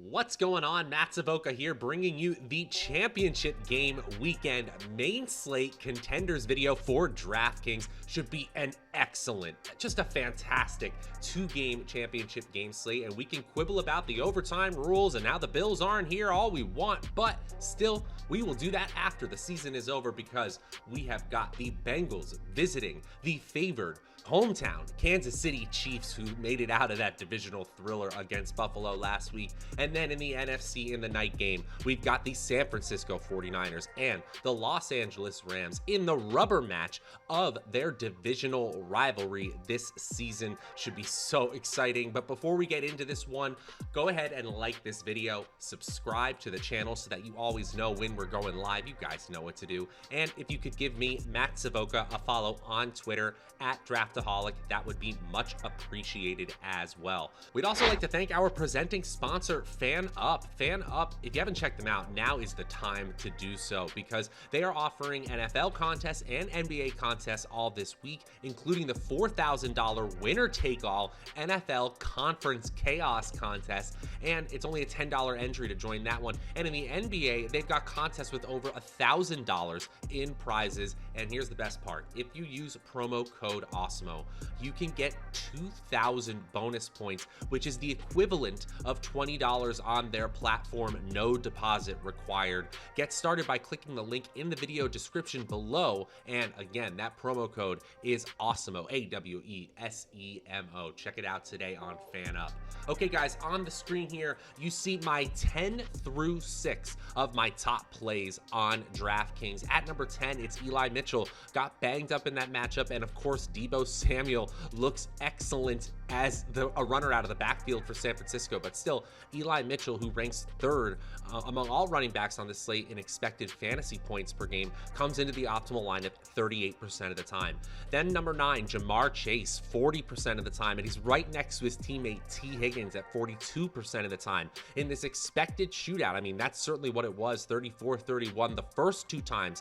What's going on? Matt Savoca here, bringing you the championship game weekend main slate contenders video for DraftKings. Should be an excellent, just a fantastic two-game championship game slate, and we can quibble about the overtime rules and how the Bills aren't here all we want, but still, we will do that after the season is over because we have got the Bengals visiting the favored hometown Kansas City Chiefs, who made it out of that divisional thriller against Buffalo last week. And then in the NFC in the night game, we've got the San Francisco 49ers and the Los Angeles Rams in the rubber match of their divisional rivalry this season. Should be so exciting. But before we get into this one, go ahead and like this video, subscribe to the channel so that you always know when we're going live. You guys know what to do. And if you could give me, Matt Savoca, a follow on Twitter at Draftaholic, that would be much appreciated as well. We'd also like to thank our presenting sponsor, Fan Up. Fan Up, if you haven't checked them out, now is the time to do so because they are offering NFL contests and NBA contests all this week, including the $4,000 winner-take-all NFL Conference Chaos contest, and it's only a $10 entry to join that one. And in the NBA, they've got contests with over $1,000 in prizes, and here's the best part. If you use promo code Awesemo, you can get 2,000 bonus points, which is the equivalent of $20 on their platform, no deposit required. Get started by clicking the link in the video description below, and again, that promo code is Awesemo, AWESEMO. Check it out today on Fan Up. Okay guys, on the screen here, you see my 10 through 6 of my top plays on DraftKings. At number 10, it's Eli Mitchell. Got banged up in that matchup, and of course, Deebo Samuel looks excellent as a runner out of the backfield for San Francisco, but still, Eli Mitchell, who ranks third among all running backs on the slate in expected fantasy points per game, comes into the optimal lineup 38% of the time. Then number 9, Jamar Chase, 40% of the time, and he's right next to his teammate T. Higgins at 42% of the time. In this expected shootout, I mean, that's certainly what it was, 34-31, the first time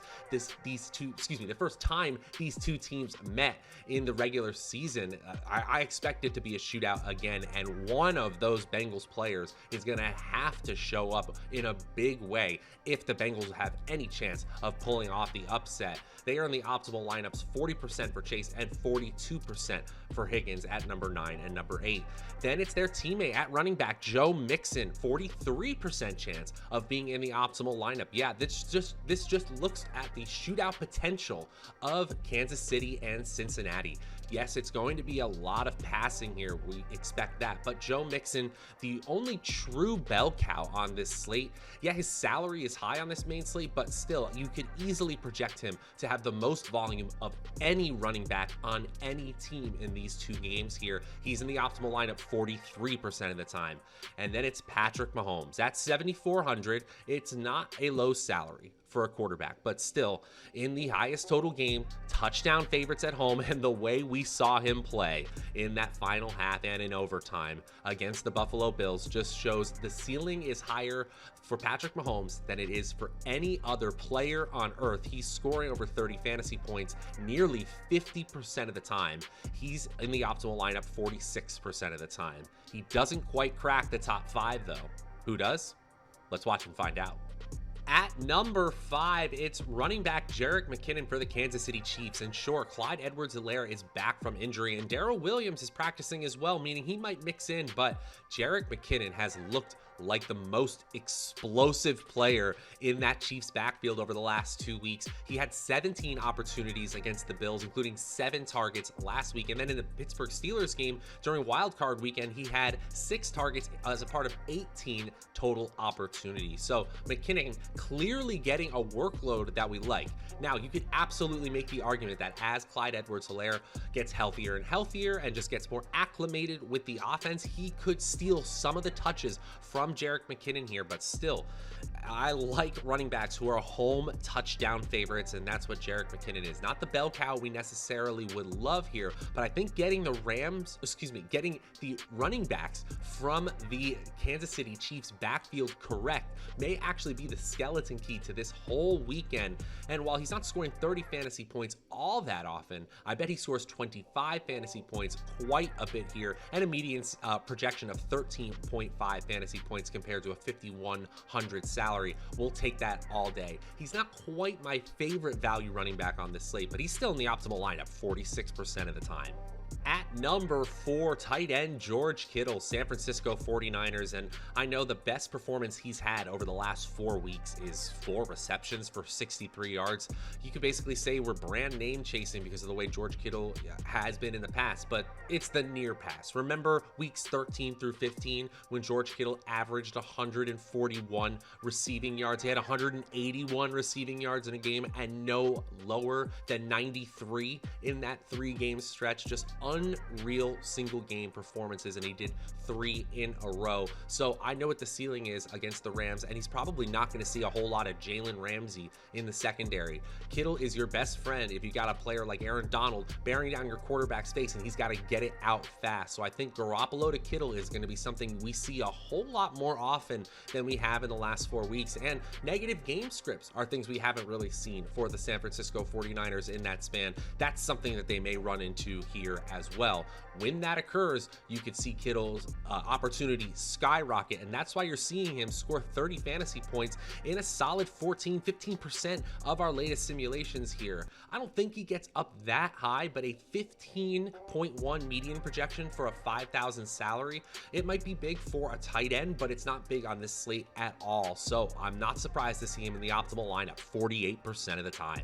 these two teams met in the regular season. I expect it to be a shootout again, and one of those Bengals players is going to have to show up in a big way if the Bengals have any chance of pulling off the upset. They are in the optimal lineups 40% for Chase and 42% for Higgins at number 9 and number 8. Then it's their teammate at running back, Joe Mixon, 43% chance of being in the optimal lineup. Yeah, this just looks at the shootout potential of Kansas City and Cincinnati. Yes, it's going to be a lot of passing here. We expect that. But Joe Mixon, the only true bell cow on this slate. Yeah, his salary is high on this main slate, but still, you could easily project him to have the most volume of any running back on any team in these two games here. He's in the optimal lineup 43% of the time. And then it's Patrick Mahomes. That's $7,400. It's not a low salary for a quarterback, but still in the highest total game, touchdown favorites at home, and the way we saw him play in that final half and in overtime against the Buffalo Bills just shows the ceiling is higher for Patrick Mahomes than it is for any other player on earth. He's scoring over 30 fantasy points nearly 50% of the time. He's in the optimal lineup 46% of the time. He doesn't quite crack the top 5 though. Who does? Let's watch and find out. At number 5, it's running back Jerick McKinnon for the Kansas City Chiefs. And sure, Clyde Edwards-Helaire is back from injury, and Darrell Williams is practicing as well, meaning he might mix in, but Jerick McKinnon has looked like the most explosive player in that Chiefs backfield over the last 2 weeks. He had 17 opportunities against the Bills, including 7 targets last week. And then in the Pittsburgh Steelers game during wildcard weekend, he had 6 targets as a part of 18 total opportunities. So McKinnon clearly getting a workload that we like. Now, you could absolutely make the argument that as Clyde Edwards-Helaire gets healthier and just gets more acclimated with the offense, he could steal some of the touches from Jerick McKinnon here, but still, I like running backs who are home touchdown favorites, and that's what Jerick McKinnon is. Not the bell cow we necessarily would love here, but I think getting the getting the running backs from the Kansas City Chiefs backfield correct may actually be the skeleton key to this whole weekend. And while he's not scoring 30 fantasy points all that often, I bet he scores 25 fantasy points quite a bit here, and a median projection of 13.5 fantasy points compared to a 5,100 salary. We'll take that all day. He's not quite my favorite value running back on this slate, but he's still in the optimal lineup 46% of the time. At number 4, tight end George Kittle, San Francisco 49ers, and I know the best performance he's had over the last 4 weeks is 4 receptions for 63 yards. You could basically say we're brand name chasing because of the way George Kittle has been in the past, but it's the near pass. Remember weeks 13 through 15 when George Kittle averaged 141 receiving yards. He had 181 receiving yards in a game and no lower than 93 in that 3-game stretch. Just unreal single game performances, and he did 3 in a row. So I know what the ceiling is against the Rams, and he's probably not going to see a whole lot of Jalen Ramsey in the secondary. Kittle is your best friend if you got a player like Aaron Donald bearing down your quarterback's face, and he's got to get it out fast. So I think Garoppolo to Kittle is going to be something we see a whole lot more often than we have in the last 4 weeks, and negative game scripts are things we haven't really seen for the San Francisco 49ers in that span. That's something that they may run into here as well. When that occurs, you could see Kittle's opportunity skyrocket, and that's why you're seeing him score 30 fantasy points in a solid 15% of our latest simulations here. I don't think he gets up that high, but a 15.1 median projection for a 5,000 salary, it might be big for a tight end, but it's not big on this slate at all. So I'm not surprised to see him in the optimal lineup 48% of the time.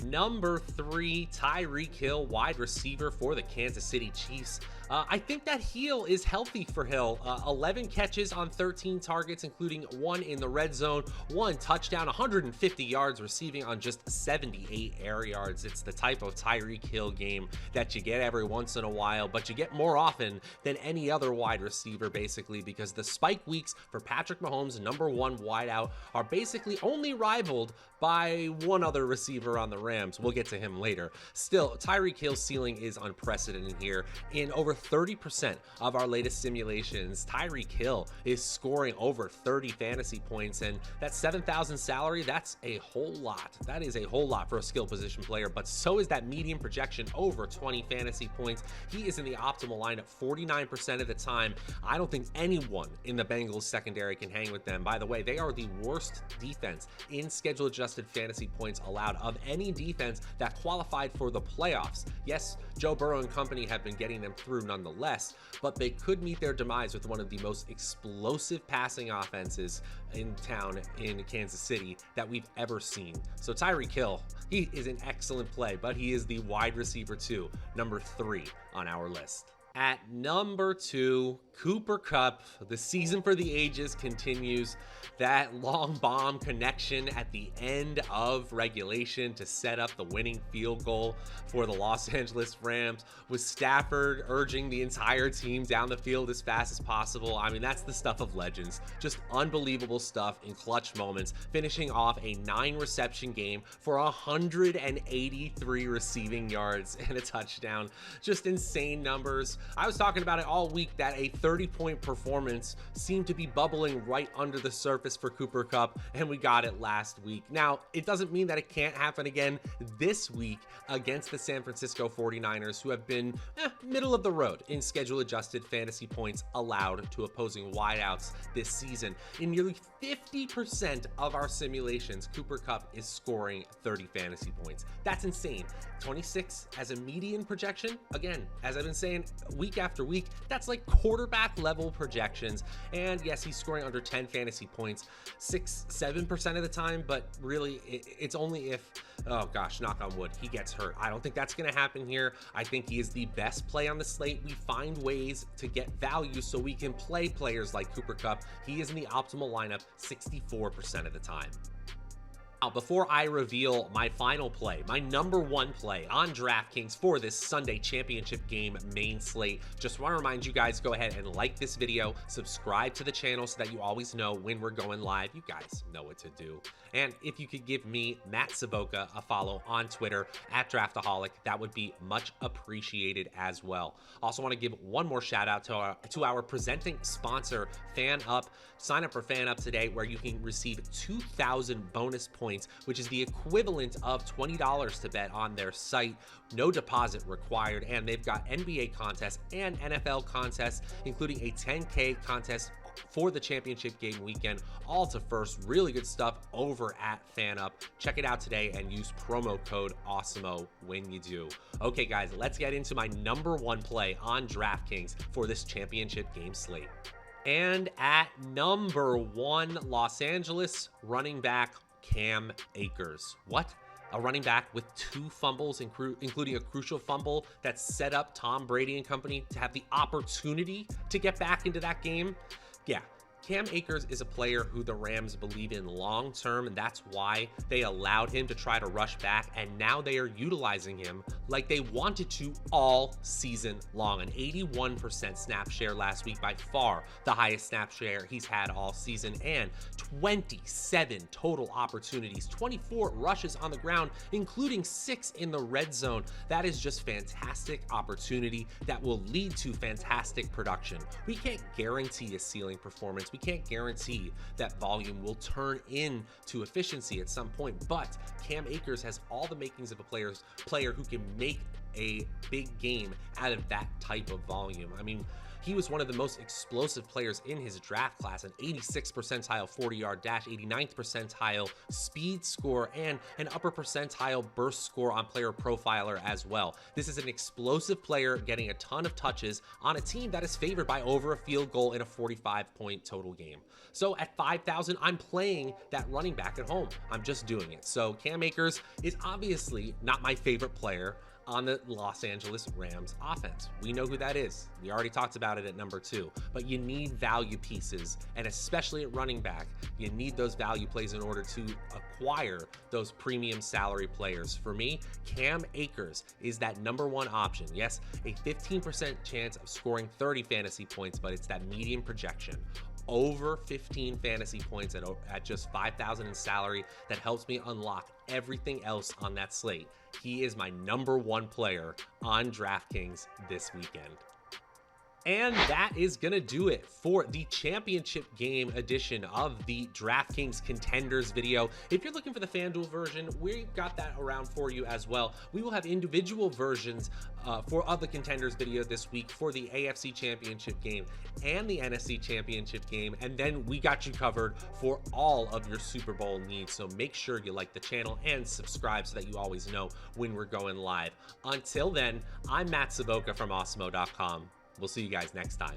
Number 3, Tyreek Hill, wide receiver for the Kansas City Chiefs. I think that heel is healthy for Hill. 11 catches on 13 targets, including 1 in the red zone, 1 touchdown, 150 yards receiving on just 78 air yards. It's the type of Tyreek Hill game that you get every once in a while, but you get more often than any other wide receiver, basically, because the spike weeks for Patrick Mahomes' number 1 wideout are basically only rivaled by one other receiver on the Rams. We'll get to him later. Still, Tyreek Hill's ceiling is unprecedented here. In over 30% of our latest simulations, Tyreek Hill is scoring over 30 fantasy points, and that 7,000 salary, that's a whole lot. That is a whole lot for a skill position player, but so is that median projection over 20 fantasy points. He is in the optimal lineup 49% of the time. I don't think anyone in the Bengals secondary can hang with them. By the way, they are the worst defense in schedule adjusted fantasy points allowed of any defense that qualified for the playoffs. Yes, Joe Burrow and company have been getting them through nonetheless, but they could meet their demise with one of the most explosive passing offenses in town in Kansas City that we've ever seen. So Tyreek Hill, he is an excellent play, but he is the wide receiver 2, number 3 on our list. At number 2, Cooper Kupp. The season for the ages continues. That long bomb connection at the end of regulation to set up the winning field goal for the Los Angeles Rams, with Stafford urging the entire team down the field as fast as possible. I mean, that's the stuff of legends. Just unbelievable stuff in clutch moments, finishing off a 9-reception game for 183 receiving yards and a touchdown. Just insane numbers. I was talking about it all week that a 30-point performance seemed to be bubbling right under the surface for Cooper Kupp, and we got it last week. Now, it doesn't mean that it can't happen again this week against the San Francisco 49ers, who have been middle of the road in schedule-adjusted fantasy points allowed to opposing wideouts this season. In nearly 50% of our simulations, Cooper Kupp is scoring 30 fantasy points. That's insane. 26 as a median projection. Again, as I've been saying week after week, that's like quarterback level projections. And yes, he's scoring under 10 fantasy points 7% of the time, but really it's only if, oh gosh, knock on wood, he gets hurt. I don't think that's going to happen here. I think he is the best play on the slate. We find ways to get value so we can play players like Cooper Kupp. He is in the optimal lineup 64% of the time. Now, before I reveal my final play, my number one play on DraftKings for this Sunday championship game main slate, just want to remind you guys, go ahead and like this video, subscribe to the channel so that you always know when we're going live. You guys know what to do. And if you could give me, Matt Savoca, a follow on Twitter at Draftaholic, that would be much appreciated as well. Also want to give one more shout out to our presenting sponsor, FanUp. Sign up for FanUp today, where you can receive 2,000 bonus points, which is the equivalent of $20 to bet on their site. No deposit required, and they've got NBA contests and NFL contests, including a 10K contest for the championship game weekend, all to first. Really good stuff over at FanUp. Check it out today and use promo code Awesemo when you do. Okay, guys, let's get into my number one play on DraftKings for this championship game slate. And at number one, Los Angeles running back Cam Akers. What? A running back with 2 fumbles, including a crucial fumble that set up Tom Brady and company to have the opportunity to get back into that game? Yeah. Cam Akers is a player who the Rams believe in long term, and that's why they allowed him to try to rush back, and now they are utilizing him like they wanted to all season long. An 81% snap share last week, by far the highest snap share he's had all season, and 27 total opportunities, 24 rushes on the ground, including 6 in the red zone. That is just fantastic opportunity that will lead to fantastic production. We can't guarantee a ceiling performance. We can't guarantee that volume will turn into efficiency at some point, but Cam Akers has all the makings of a player who can make a big game out of that type of volume. I mean, he was one of the most explosive players in his draft class, an 86th percentile 40-yard dash, 89th percentile speed score, and an upper percentile burst score on Player Profiler as well. This is an explosive player getting a ton of touches on a team that is favored by over a field goal in a 45-point total game. So at 5,000, I'm playing that running back at home. I'm just doing it. So Cam Akers is obviously not my favorite player on the Los Angeles Rams offense. We know who that is. We already talked about it at number 2, but you need value pieces, and especially at running back, you need those value plays in order to acquire those premium salary players. For me, Cam Akers is that number one option. Yes, a 15% chance of scoring 30 fantasy points, but it's that median projection. Over 15 fantasy points at just 5,000 in salary. That helps me unlock everything else on that slate. He is my number one player on DraftKings this weekend. And that is going to do it for the championship game edition of the DraftKings Contenders video. If you're looking for the FanDuel version, we've got that around for you as well. We will have individual versions of the Contenders video this week for the AFC Championship game and the NFC Championship game. And then we got you covered for all of your Super Bowl needs. So make sure you like the channel and subscribe so that you always know when we're going live. Until then, I'm Matt Savoca from Awesemo.com. We'll see you guys next time.